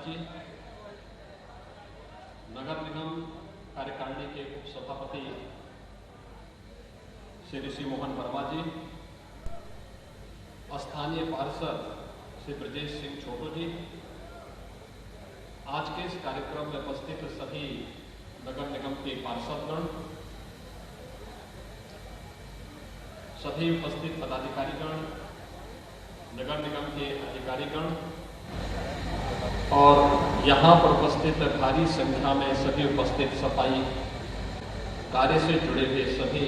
जी, नगर निगम कार्यकारिणी के उप सभापति श्री ऋषि मोहन वर्मा जी, स्थानीय पार्षद श्री ब्रजेश सिंह छोटू जी, आज के इस कार्यक्रम में उपस्थित सभी नगर निगम के पार्षदगण, सभी उपस्थित पदाधिकारीगण, नगर निगम के अधिकारीगण और यहाँ पर उपस्थित भारी संख्या में सभी उपस्थित सफाई कार्य से जुड़े हुए सभी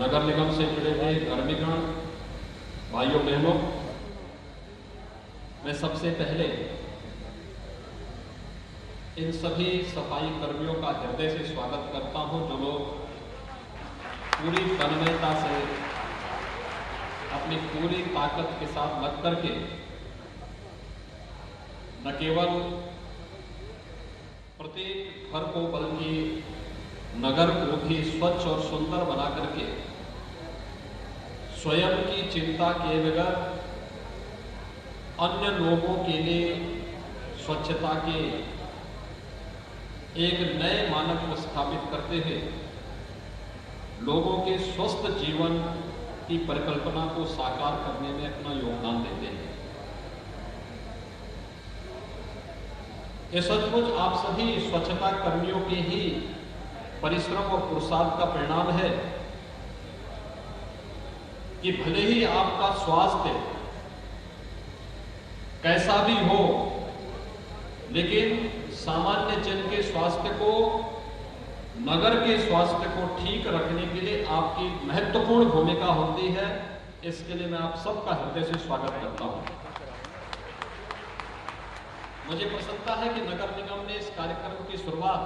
नगर निगम से जुड़े हुए कर्मीगण, भाइयों बहनों, मैं सबसे पहले इन सभी सफाई कर्मियों का हृदय से स्वागत करता हूं, जो लोग पूरी तन्मयता से अपनी पूरी ताकत के साथ लग करके न केवल प्रत्येक घर को बल्कि नगर को भी स्वच्छ और सुंदर बना करके स्वयं की चिंता किए बगैर अन्य लोगों के लिए स्वच्छता के एक नए मानक को स्थापित करते हुए लोगों के स्वस्थ जीवन की परिकल्पना को साकार करने में अपना योगदान देते हैं। ये सचमुच आप सभी स्वच्छता कर्मियों के ही परिश्रम और पुरुषार्थ का परिणाम है कि भले ही आपका स्वास्थ्य कैसा भी हो, लेकिन सामान्य जन के स्वास्थ्य को, नगर के स्वास्थ्य को ठीक रखने के लिए आपकी महत्वपूर्ण भूमिका होती है। इसके लिए मैं आप सबका हृदय से स्वागत करता हूं। मुझे प्रसन्नता है कि नगर निगम ने इस कार्यक्रम की शुरुआत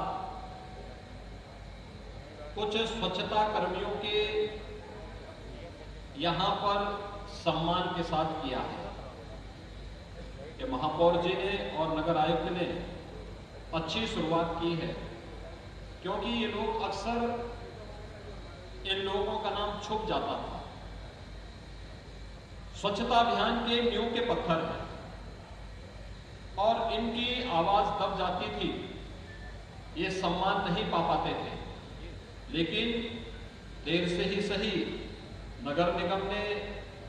कुछ स्वच्छता कर्मियों के यहां पर सम्मान के साथ किया है कि महापौर जी ने और नगर आयुक्त ने अच्छी शुरुआत की है, क्योंकि ये लोग अक्सर, इन लोगों का नाम छुप जाता था। स्वच्छता अभियान के नींव के पत्थर हैं और इनकी आवाज दब जाती थी, ये सम्मान नहीं पा पाते थे, लेकिन देर से ही सही नगर निगम ने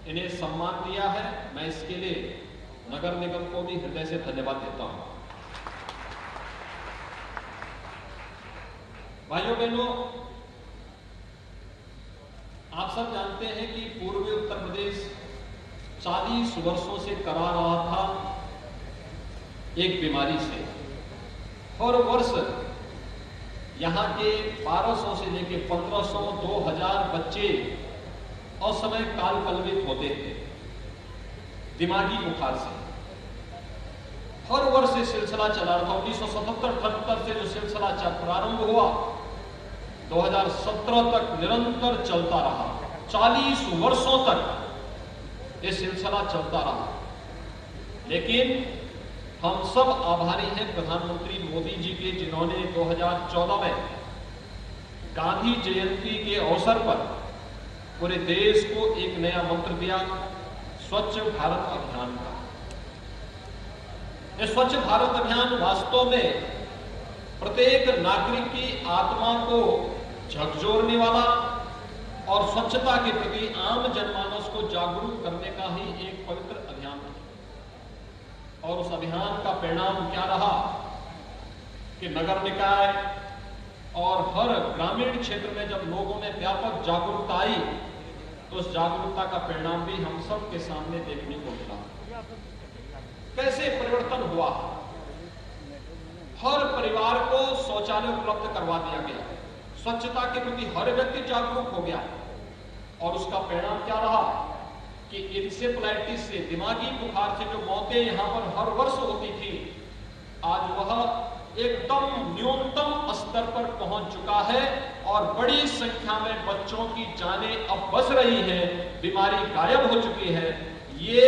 इन्हें सम्मान दिया है। मैं इसके लिए नगर निगम को भी हृदय से धन्यवाद देता हूं। भाइयों बहनों, आप सब जानते हैं कि पूर्वी उत्तर प्रदेश 40 वर्षों से करा रहा था एक बीमारी से। हर वर्ष यहाँ के 1200 से लेकर 1500, 2000 बच्चे असमय काल कलवित होते थे दिमागी बुखार से। हर वर्ष ये सिलसिला चला रहा था। 1977-78 से जो सिलसिला प्रारंभ हुआ, 2017 तक निरंतर चलता रहा। 40 वर्षों तक ये सिलसिला चलता रहा। लेकिन हम सब आभारी हैं प्रधानमंत्री मोदी जी के, जिन्होंने 2014 में गांधी जयंती के अवसर पर पूरे देश को एक नया मंत्र दिया, स्वच्छ भारत अभियान का। यह स्वच्छ भारत अभियान वास्तव में प्रत्येक नागरिक की आत्मा को झकझोरने वाला और स्वच्छता के प्रति आम जनमानस को जागरूक करने का ही एक पवित्र अभियान है। और उस अभियान का परिणाम क्या रहा कि नगर निकाय और हर ग्रामीण क्षेत्र में जब लोगों में व्यापक जागरूकता आई, तो उस जागरूकता का परिणाम भी हम सब के सामने देखने को मिला। कैसे परिवर्तन हुआ। हर परिवार को शौचालय उपलब्ध करवा दिया गया, स्वच्छता के प्रति हर व्यक्ति जागरूक हो गया। और उसका परिणाम क्या रहा कि इंसेफ्लाइटिस से, दिमागी बुखार से जो मौतें यहां पर हर वर्ष होती थी, आज वह एकदम न्यूनतम स्तर पर पहुंच चुका है और बड़ी संख्या में बच्चों की जानें अब बच रही हैं, बीमारी गायब हो चुकी है। ये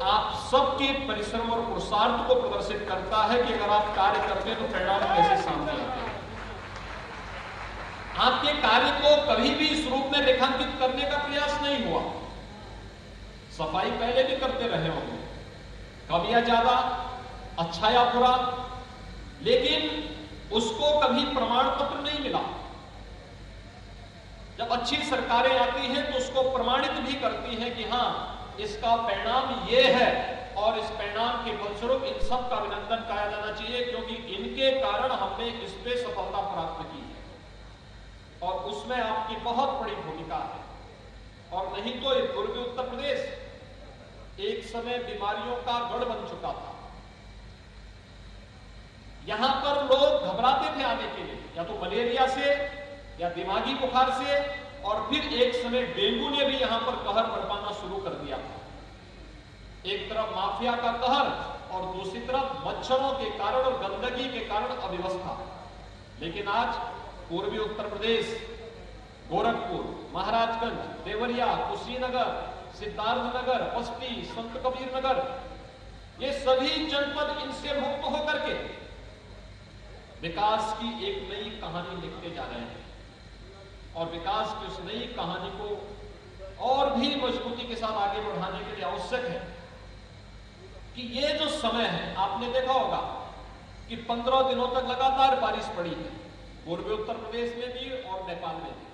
आप सबके परिश्रम और पुरुषार्थ को प्रदर्शित करता है कि अगर आप कार्य करते हैं तो परिणाम कैसे सामने आते हैं। आपके कार्य को कभी भी इस रूप में रेखांकित करने का प्रयास नहीं हुआ। सफाई पहले भी करते रहे होंगे, कम या ज्यादा, अच्छा या बुरा, लेकिन उसको कभी प्रमाण पत्र नहीं मिला। जब अच्छी सरकारें आती हैं तो उसको प्रमाणित भी करती हैं कि हां, इसका परिणाम ये है और इस परिणाम के फलस्वरूप इन सब का अभिनंदन किया जाना चाहिए, क्योंकि इनके कारण हमने इस पे सफलता प्राप्त की है और उसमें आपकी बहुत बड़ी भूमिका है। और नहीं तो ये पूर्वी उत्तर प्रदेश एक समय बीमारियों का गढ़ बन चुका था। यहां पर लोग घबराते थे आने के लिए, या तो मलेरिया से या दिमागी बुखार से, और फिर एक समय डेंगू ने भी यहां पर कहर बरपाना शुरू कर दिया। एक तरफ माफिया का कहर और दूसरी तरफ मच्छरों के कारण और गंदगी के कारण अव्यवस्था। लेकिन आज पूर्वी उत्तर प्रदेश, गोरखपुर, महाराजगंज, देवरिया, कुशीनगर, सिद्धार्थनगर, बस्ती, संत कबीर नगर, ये सभी जनपद इनसे मुक्त होकर के विकास की एक नई कहानी लिखते जा रहे हैं। और विकास की उस नई कहानी को और भी मजबूती के साथ आगे बढ़ाने के लिए आवश्यक है कि ये जो समय है, आपने देखा होगा कि 15 दिनों तक लगातार बारिश पड़ी है, पूर्वी उत्तर प्रदेश में भी और नेपाल में भी।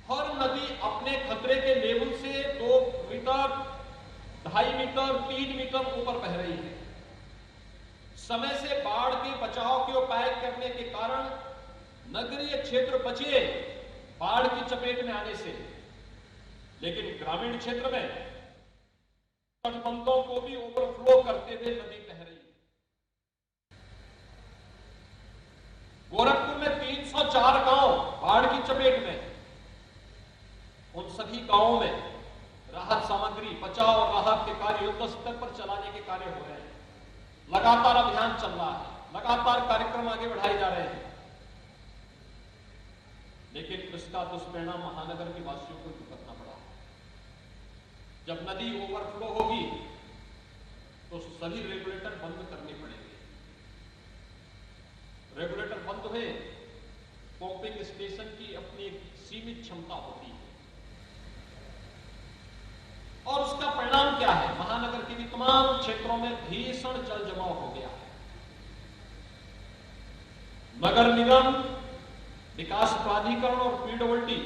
हर नदी अपने खतरे के लेवल से 2 मीटर, 2.5 मीटर, 3 मीटर ऊपर बह रही है। समय से बाढ़ के बचाव के उपाय करने के कारण नगरीय क्षेत्र बचे बाढ़ की चपेट में आने से, लेकिन ग्रामीण क्षेत्र में तटबंधों को भी ओवरफ्लो करते हुए नदी बह रही है। गोरखपुर में 304 गांव बाढ़ की चपेट में। उन सभी गांवों में राहत सामग्री, बचाव और राहत के कार्य युद्ध स्तर पर चलाने के कार्य हो रहे हैं। लगातार अभियान चल रहा है, लगातार कार्यक्रम आगे बढ़ाए जा रहे हैं। लेकिन इसका दुष्परिणाम महानगर के वासियों को भुगतना पड़ा। जब नदी ओवरफ्लो होगी तो सभी रेगुलेटर बंद करने पड़ेंगे। रेगुलेटर बंद हुए, पंपिंग स्टेशन की अपनी सीमित क्षमता होती है और उसका परिणाम क्या है? महानगर के भी तमाम क्षेत्रों में भीषण जल जमाव हो गया है। नगर निगम, विकास प्राधिकरण और पीडब्ल्यूडी,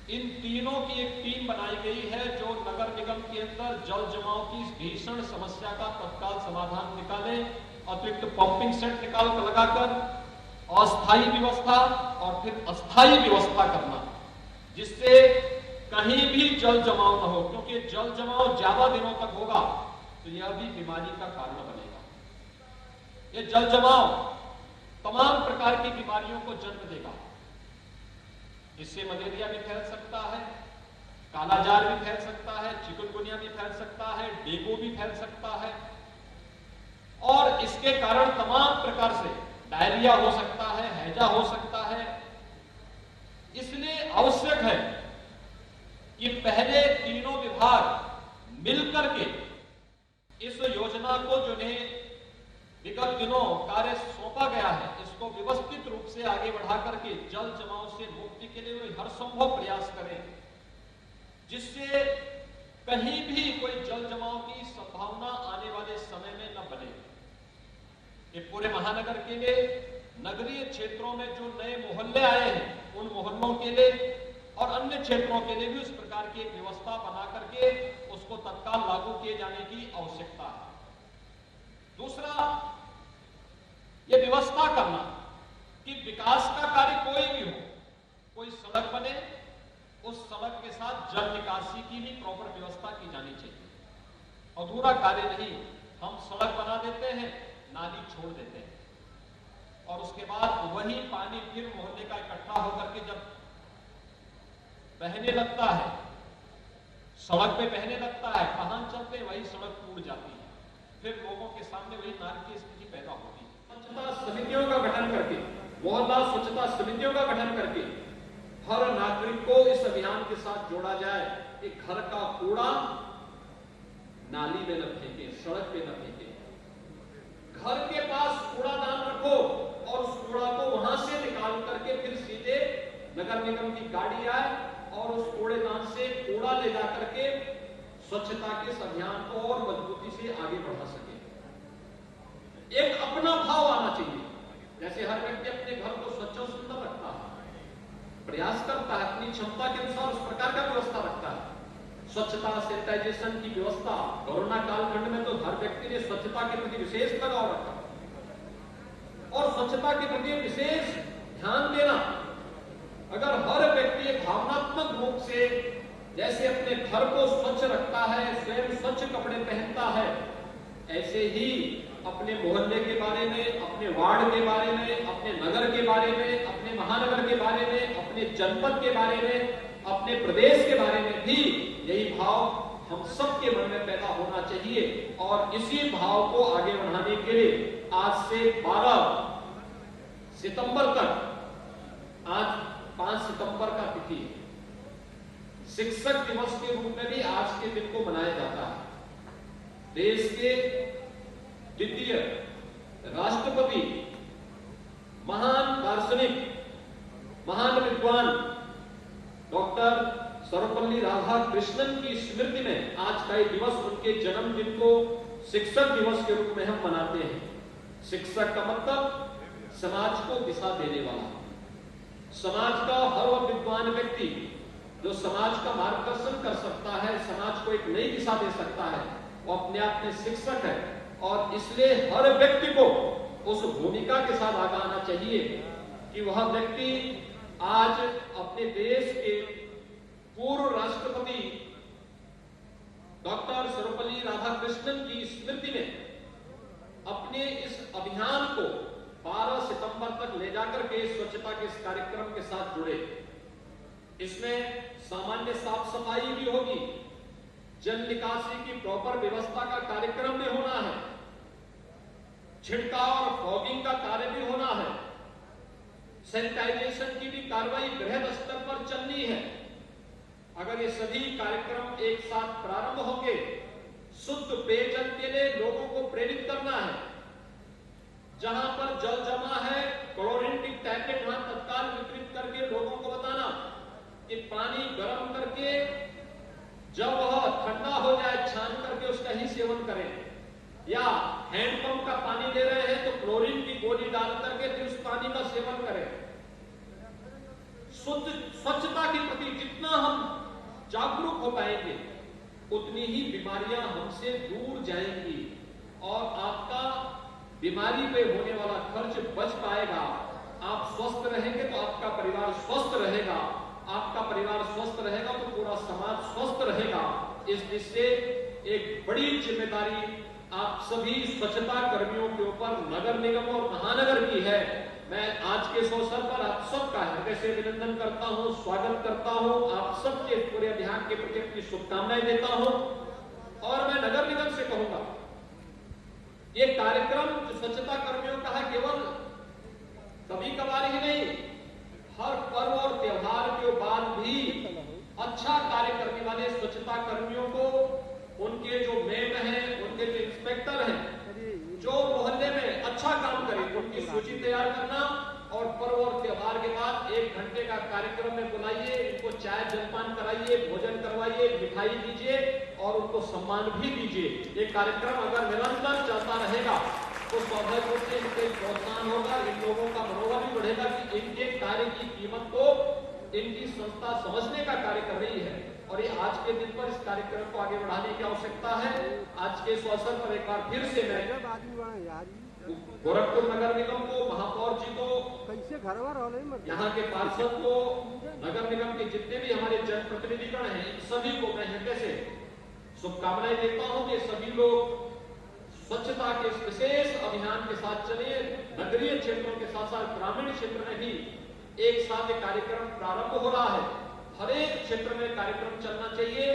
इन तीनों की एक टीम बनाई गई है जो नगर निगम के अंदर जल जमाव की भीषण समस्या का तत्काल समाधान निकाले, अतिरिक्त पंपिंग सेट निकाल कर लगाकर अस्थायी व्यवस्था और फिर अस्थायी व्यवस्था करना, जिससे कहीं भी जल जमाव न हो, क्योंकि जल जमाव ज्यादा दिनों तक होगा तो यह भी बीमारी का कारण बनेगा। यह जल जमाव तमाम प्रकार की बीमारियों को जन्म देगा। इससे मलेरिया भी फैल सकता है, कालाजार भी फैल सकता है, चिकनगुनिया भी फैल सकता है, डेंगू भी फैल सकता है और इसके कारण तमाम प्रकार से डायरिया हो सकता है, हैजा हो सकता है। इसलिए आवश्यक है कि पहले तीनों विभाग मिलकर के इस योजना को जो है विगत दिनों कार्य सौंपा गया है, इसको व्यवस्थित रूप से आगे बढ़ा करके जल जमाव से मुक्ति के लिए हर संभव प्रयास करें, जिससे कहीं भी कोई जल जमाव की संभावना आने वाले समय में न बने। ये पूरे महानगर के लिए, नगरीय क्षेत्रों में जो नए मोहल्ले आए हैं उन मोहल्लों के लिए और अन्य क्षेत्रों के लिए भी उस प्रकार की एक व्यवस्था बना करके उसको तत्काल लागू किए जाने की आवश्यकता है। दूसरा, यह व्यवस्था करना कि विकास का कार्य कोई भी हो, कोई सड़क बने, उस सड़क के साथ जल निकासी की भी प्रॉपर व्यवस्था की जानी चाहिए। अधूरा कार्य नहीं, हम सड़क बना देते हैं, नाली छोड़ देते हैं और उसके बाद वही पानी फिर मोहल्ले का इकट्ठा होकर के जब बहने लगता है, सड़क पे बहने लगता है, कहां चलते वही सड़क टूट जाती है, फिर लोगों के सामने वही नाली की स्थिति पैदा होती है। स्वच्छता समितियों का गठन करके, मोहल्ला स्वच्छता समितियों का गठन करके हर नागरिक को इस अभियान के साथ जोड़ा जाए कि घर का कूड़ा नाली में न फेंके, सड़क पे न फेंके, घर के पास कूड़ादान रखो और उस कूड़ा को वहां से निकाल करके फिर सीधे नगर निगम की गाड़ी आए और उस कूड़ेदान से कूड़ा ले जाकर के स्वच्छता के इस अभियान को और मजबूती से आगे बढ़ा सके। एक अपना भाव आना चाहिए। जैसे हर व्यक्ति अपने घर को स्वच्छ और सुंदर रखता है, प्रयास करता है, अपनी क्षमता के अनुसार उस प्रकार का व्यवस्था रखता है। स्वच्छता, सैनिटाइजेशन की व्यवस्था कोरोना कालखंड में तो हर व्यक्ति ने स्वच्छता के प्रति विशेष लगाव रखा और स्वच्छता के प्रति विशेष ध्यान देना। अगर हर व्यक्ति भावनात्मक रूप से जैसे अपने घर को स्वच्छ रखता है, स्वयं स्वच्छ कपड़े पहनता है, ऐसे ही अपने मोहल्ले के बारे में, अपने वार्ड के बारे में, अपने नगर के बारे में, अपने महानगर के बारे में, अपने जनपद के बारे में, अपने प्रदेश के बारे में भी यही भाव हम सबके मन में पैदा होना चाहिए। और इसी भाव को आगे बढ़ाने के लिए आज से 12 सितंबर तक, आज 5 सितंबर का तिथि है, शिक्षक दिवस के रूप में भी आज के दिन को मनाया जाता है। देश के द्वितीय राष्ट्रपति, महान दार्शनिक, महान विद्वान डॉक्टर सर्वपल्ली राधाकृष्णन की स्मृति में आज का ये दिवस, उनके जन्मदिन को शिक्षक दिवस के रूप में हम मनाते हैं। शिक्षक का मतलब समाज को दिशा देने वाला, समाज का हर वह विद्वान व्यक्ति जो समाज का मार्गदर्शन कर सकता है, समाज को एक नई दिशा दे सकता है, वो अपने आप में शिक्षक है। और इसलिए हर व्यक्ति को उस भूमिका के साथ आगे आना चाहिए कि वह व्यक्ति आज अपने देश के पूर्व राष्ट्रपति डॉक्टर सर्वपल्ली राधाकृष्णन की स्मृति में अपने इस अभियान को 12 सितंबर तक ले जाकर के स्वच्छता के इस कार्यक्रम के साथ जुड़े। इसमें सामान्य साफ सफाई भी होगी, जल निकासी की प्रॉपर व्यवस्था का कार्यक्रम भी होना है, छिड़काव और फॉगिंग का कार्य भी होना है, सैनिटाइजेशन की भी कार्रवाई बृहद स्तर पर चलनी है। अगर ये सभी कार्यक्रम एक साथ प्रारंभ होंगे, शुद्ध पेयजल के लिए लोगों को प्रेरित करना है। जहां पर जल जमा है, क्लोरीन की टैबलेट वहां तत्काल वितरित करके लोगों को बताना कि पानी गर्म करके जब वह ठंडा हो जाए छान करके उसका ही सेवन करें, या हैंडपंप का पानी ले रहे हैं तो क्लोरीन की गोली डाल करके फिर उस पानी का सेवन करें। स्वच्छता के प्रति जितना हम जागरूक हो पाएंगे उतनी ही बीमारियां हमसे दूर जाएंगी और आपका बीमारी पे होने वाला खर्च बच पाएगा। आप स्वस्थ रहेंगे तो आपका परिवार स्वस्थ रहेगा, आपका परिवार स्वस्थ रहेगा तो पूरा समाज स्वस्थ रहेगा। इस दृष्टि से एक बड़ी जिम्मेदारी आप सभी स्वच्छता कर्मियों के ऊपर नगर निगम और महानगर की है। मैं आज के इस अवसर पर आप सबका हृदय से अभिनंदन करता हूं, स्वागत करता हूं, आप सबके पूरे अभियान के प्रति अपनी शुभकामनाएं देता हूं। और मैं नगर निगम से कहूंगा, ये कार्यक्रम जो स्वच्छता कर्मियों का है केवल कभी कभार ही नहीं, हर पर्व और त्योहार के बाद भी अच्छा कार्य करने वाले स्वच्छता कर्मियों को उनके जो मेम हैं, उनके जो इंस्पेक्टर हैं, जो मोहल्ले में अच्छा काम करें, उनकी सूची तैयार करना और पर्व और त्योहार के बाद 1 घंटे का कार्यक्रम में बुलाइए, इनको चाय जलपान कराइए, भोजन करवाइए, मिठाई दीजिए और उनको सम्मान भी दीजिए। ये कार्यक्रम अगर निरंतर चलता रहेगा तो स्वाभाविक रूप से इनके प्रोत्साहन होगा, इन लोगों का मनोबल भी बढ़ेगा कि इनके कार्य की कीमत को इनकी संस्था समझने का कार्य कर रही है। और ये आज के दिन पर इस कार्यक्रम को आगे बढ़ाने की आवश्यकता है। आज के इस अवसर पर एक बार फिर से मैं गोरखपुर नगर निगम को, महापौर जी को, यहाँ के पार्षद को, नगर निगम के जितने भी हमारे जनप्रतिनिधिगण हैं, सभी को मैं हृदय से शुभकामनाएं देता हूँ कि सभी लोग स्वच्छता के इस विशेष अभियान के साथ चलिए। नगरीय क्षेत्रों के साथ साथ ग्रामीण क्षेत्र में भी एक साथ ये कार्यक्रम प्रारंभ हो रहा है। हर एक क्षेत्र में कार्यक्रम चलना चाहिए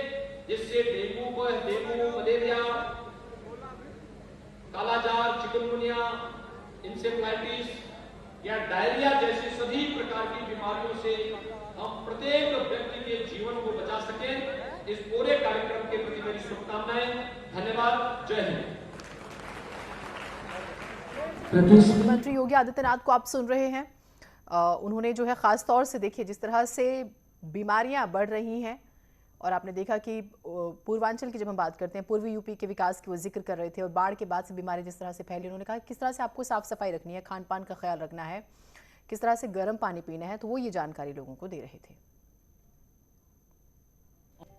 जिससे डेंगू, मलेरिया, कालाजार, चिकनगुनिया, इंसेफ्लाइटिस या डायरिया जैसी सभी प्रकार की बीमारियों से हम प्रत्येक व्यक्ति के जीवन को बचा सकें। इस पूरे कार्यक्रम के प्रति मेरी शुभकामनाएं। धन्यवाद। जय हिंद। मुख्यमंत्री योगी आदित्यनाथ को आप सुन रहे हैं। उन्होंने जो है खास तौर से देखिए जिस तरह से बीमारियां बढ़ रही हैं और आपने देखा कि पूर्वांचल की जब हम बात करते हैं, पूर्वी यूपी के विकास की वो जिक्र कर रहे थे और बाढ़ के बाद से बीमारी जिस तरह से फैली, उन्होंने कहा किस तरह से आपको साफ सफाई रखनी है, खान पान का ख्याल रखना है, किस तरह से गर्म पानी पीना है, तो वो ये जानकारी लोगों को दे रहे थे।